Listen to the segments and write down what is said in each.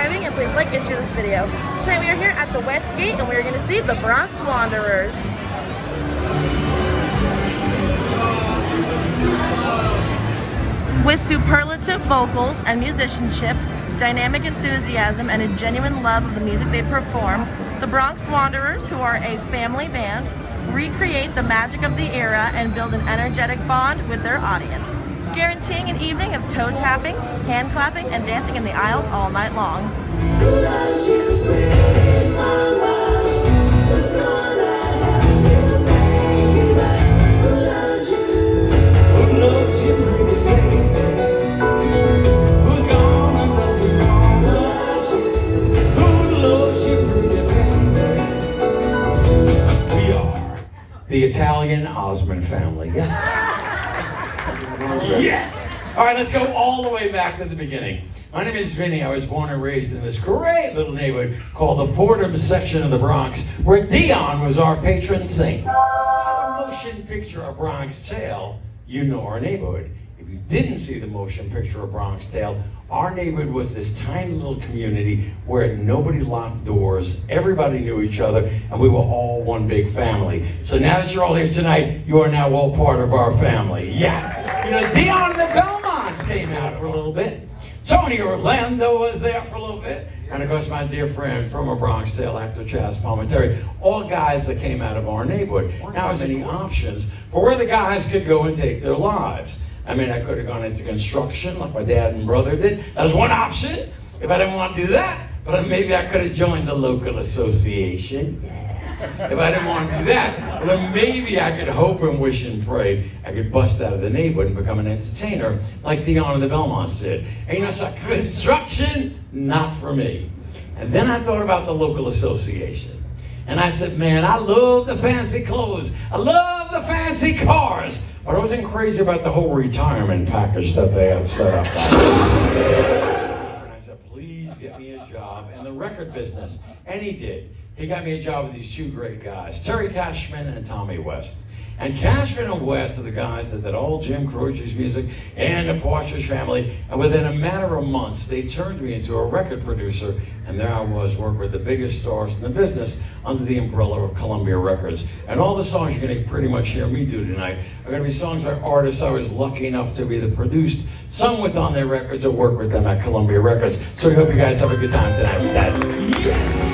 subscribing, and please like and share this video. Tonight we are here at the Westgate, and we are going to see the Bronx Wanderers. With superlative vocals and musicianship, dynamic enthusiasm, and a genuine love of the music they perform, the Bronx Wanderers, who are a family band, recreate the magic of the era and build an energetic bond with their audience, guaranteeing an evening of toe tapping, hand clapping, and dancing in the aisles all night long. The Italian Osmond family, yes? Yes! All right, let's go all the way back to the beginning. My name is Vinny. I was born and raised in this great little neighborhood called the Fordham section of the Bronx, where Dion was our patron saint. If you saw the motion picture of Bronx Tale, you know our neighborhood. If you didn't see the motion picture of Bronx Tale, our neighborhood was this tiny little community where nobody locked doors, everybody knew each other, and we were all one big family. So now that you're all here tonight, you are now all part of our family. Yeah. You know, Dion and the Belmonts came out for a little bit. Tony Orlando was there for a little bit. And of course, my dear friend from a Bronx Tale, actor Chaz Palminteri, all guys that came out of our neighborhood. Now there's any options for where the guys could go and take their lives. I mean, I could have gone into construction like my dad and brother did. That was one option. If I didn't want to do that, but maybe I could have joined the local association. If I didn't want to do that, then maybe I could hope and wish and pray I could bust out of the neighborhood and become an entertainer like Dion and the Belmonts did. And you know, so construction, not for me. And then I thought about the local association. And I said, man, I love the fancy clothes. I love the fancy cars. But I wasn't crazy about the whole retirement package that they had set up. And I said, please get me a job in the record business. And he did. He got me a job with these two great guys, Terry Cashman and Tommy West. And Cashman and West are the guys that did all Jim Croce's music and the Partridge Family. And within a matter of months, they turned me into a record producer. And there I was, working with the biggest stars in the business under the umbrella of Columbia Records. And all the songs you're going to pretty much hear me do tonight are going to be songs by artists I was lucky enough to be the produced, sung with on their records, or work with them at Columbia Records. So I hope you guys have a good time tonight with that. Yes!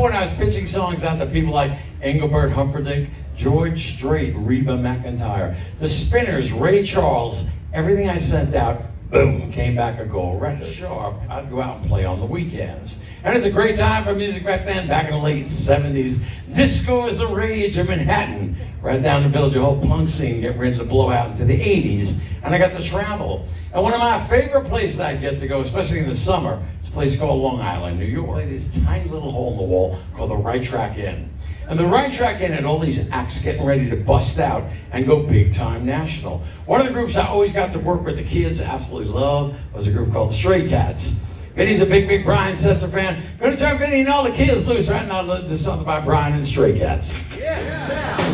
I was pitching songs out to people like Engelbert Humperdinck, George Strait, Reba McEntire, the Spinners, Ray Charles. Everything I sent out, boom, came back a gold record. Sure, I'd go out and play on the weekends. And it's a great time for music back then, back in the late 70s. Disco was the rage in Manhattan, right down the Village, the whole punk scene getting ready to blow out into the 80s. And I got to travel. And one of my favorite places I'd get to go, especially in the summer, is a place called Long Island, New York. Play this tiny little hole in the wall called the Right Track Inn. And the Right Track Inn had all these acts getting ready to bust out and go big time national. One of the groups I always got to work with the kids absolutely loved was a group called Stray Cats. Vinny's a big Brian Setzer fan. Gonna turn Vinny and all the kids loose right now to do something by Brian and Stray Cats. Yeah,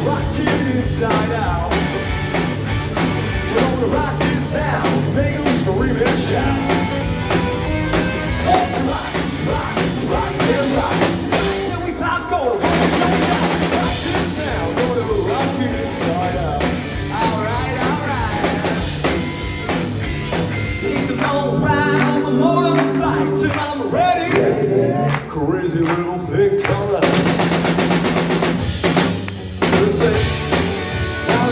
rock you inside out. We're gonna rock this sound, make them scream and shout. Rock, and rock. Till we pop gold, rock this sound, gonna rock you inside out. Alright. Take the long ride on the motorbike till I'm ready. Crazy little thing called us. Listen, now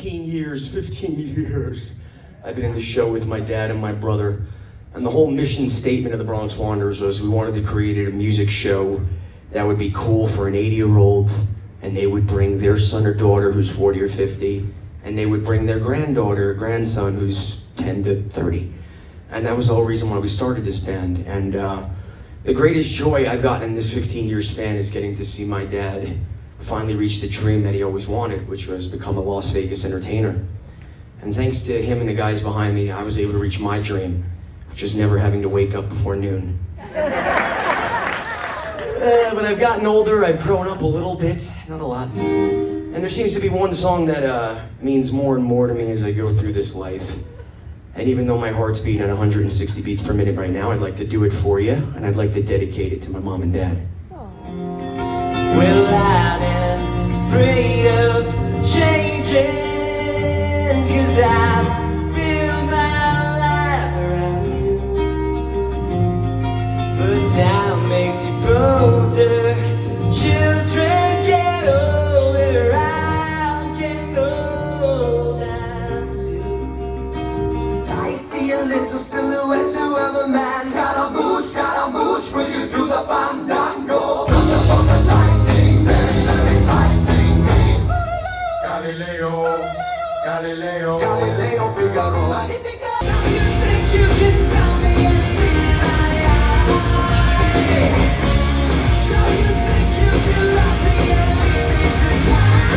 15 years, I've been in the show with my dad and my brother. And the whole mission statement of the Bronx Wanderers was we wanted to create a music show that would be cool for an 80-year-old, and they would bring their son or daughter who's 40 or 50, and they would bring their granddaughter or grandson who's 10 to 30. And that was the whole reason why we started this band. And the greatest joy I've gotten in this 15-year span is getting to see my dad finally reach the dream that he always wanted, which was become a Las Vegas entertainer. And thanks to him and the guys behind me, I was able to reach my dream, which is never having to wake up before noon. But I've gotten older, I've grown up a little bit, not a lot. And there seems to be one song that means more and more to me as I go through this life. And even though my heart's beating at 160 beats per minute right now, I'd like to do it for you, and I'd like to dedicate it to my mom and dad. Well, I am afraid of changing, 'cause I built my life around you. But time makes you bolder, children get older, I'm getting older too. I see a little silhouette of a man. Gotta mooch, bring you to the fandango. From the lightning, very, very lightning beam. Galileo Figaro. You think you can stop me and speak my eye? So you think you can love me and leave me to die?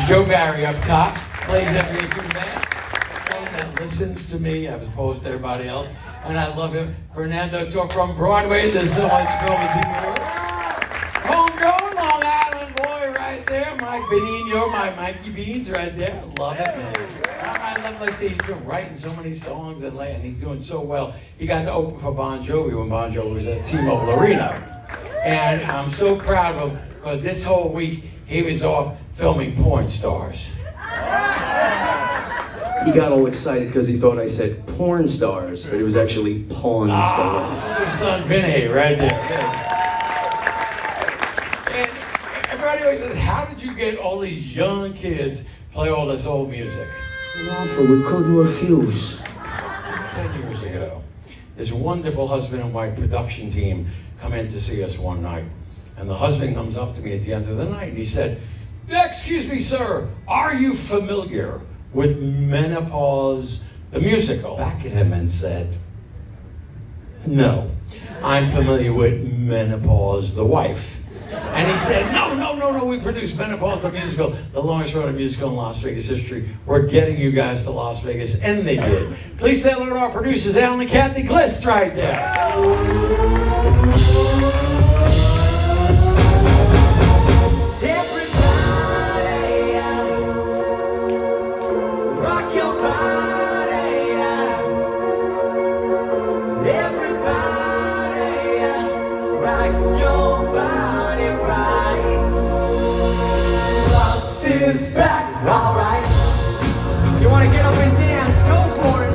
Joe Barry up top, plays every instrument and listens to me as opposed to everybody else, and I love him. Fernando took from Broadway to so much film and TV work. Homegrown Long Island boy right there, Mike Benigno, my Mikey Beans right there. Love it, man. I love to see he's been writing so many songs and he's doing so well. He got to open for Bon Jovi when Bon Jovi was at T-Mobile Arena, and I'm so proud of him because this whole week he was off filming porn stars. He got all excited because he thought I said porn stars, but it was actually pawn stars. Your son Vinny right there. And everybody always says, how did you get all these young kids play all this old music? An offer we couldn't refuse. 10 years ago, this wonderful husband and wife production team come in to see us one night. And the husband comes up to me at the end of the night and he said, "Excuse me, sir, are you familiar with Menopause, the musical?" Back at him and said, "No, I'm familiar with Menopause, the wife." And he said, no, we produced Menopause, the musical, the longest running musical in Las Vegas history. We're getting you guys to Las Vegas, and they did. Please say hello to our producers, Alan and Kathy Glist right there. Is back, alright. You wanna get up and dance? Go for it.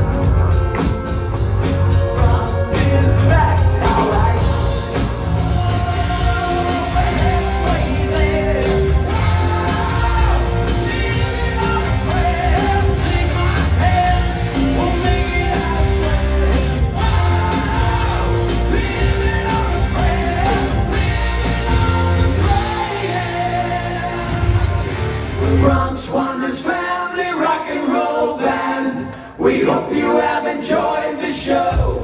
Bronx is back, alright. Bronx Wanderers Family Rock and Roll Band. We hope you have enjoyed the show.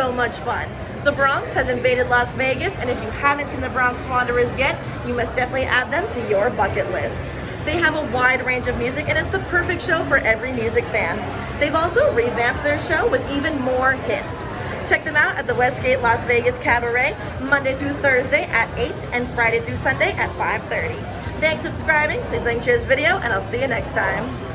so much fun. The Bronx has invaded Las Vegas, and if you haven't seen the Bronx Wanderers yet, you must definitely add them to your bucket list. They have a wide range of music, and it's the perfect show for every music fan. They've also revamped their show with even more hits. Check them out at the Westgate Las Vegas Cabaret, Monday through Thursday at 8 and Friday through Sunday at 5:30. Thanks for subscribing, please like and share this video, and I'll see you next time.